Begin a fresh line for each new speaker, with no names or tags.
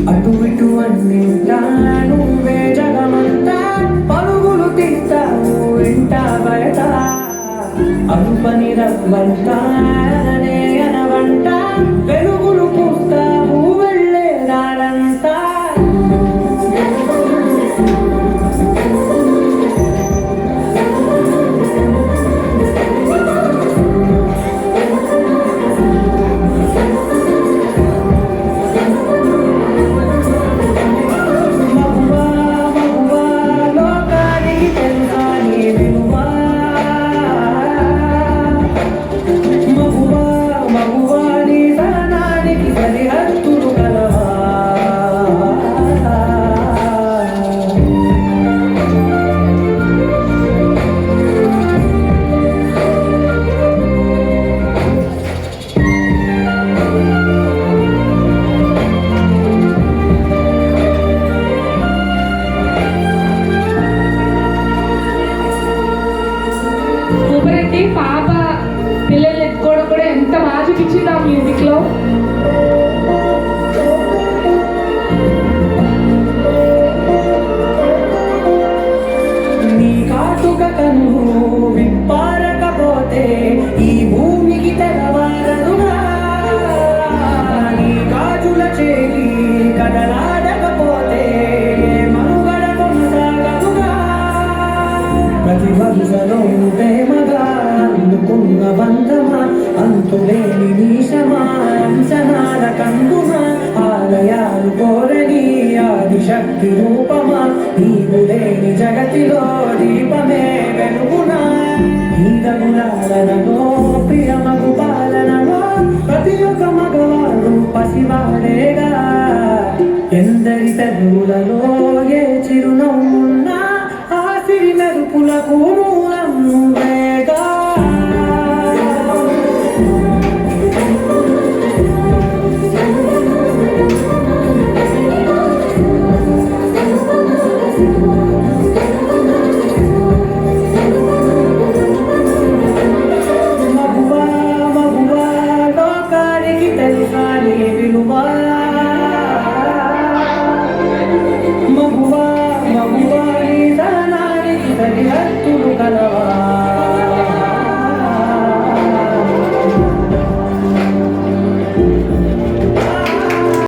అటు ఇటు అన్నింటా నువ్వే జగమంతా పరుగులు తీస్తావు ఇంట బయట అనుపని రవ్వంతా అననే అనవంట వెలుగులు పూస్తావు వెళ్ళే దారంతా
పాప పిల్లలు ఎత్తుకోవడం కూడా ఎంత బాగా చూపించింది ఆ మ్యూజిక్ లో.
నీ కాటుక కన్ను విప్పారకపోతే ఈ భూమికి తెరవారనుగా నీ గాజుల చేయి కదలాడకపోతే మనుగడ కొనసాగదుగా ప్రతి వరుసలో ప్రేమగా అందుకున్న బంధమా అంతులేని నీశమా అంచనాల కందుమా ఆలయాలు కోరని ఆదిశక్తి రూపమా నీవు లేని జగతిలో దీపమే వెలుగునా నీలగులాలనో ప్రియమగు పాలనలో ప్రతి ఒక్క మగవాడు పసివాడేగా ఎందరి తల్లులలో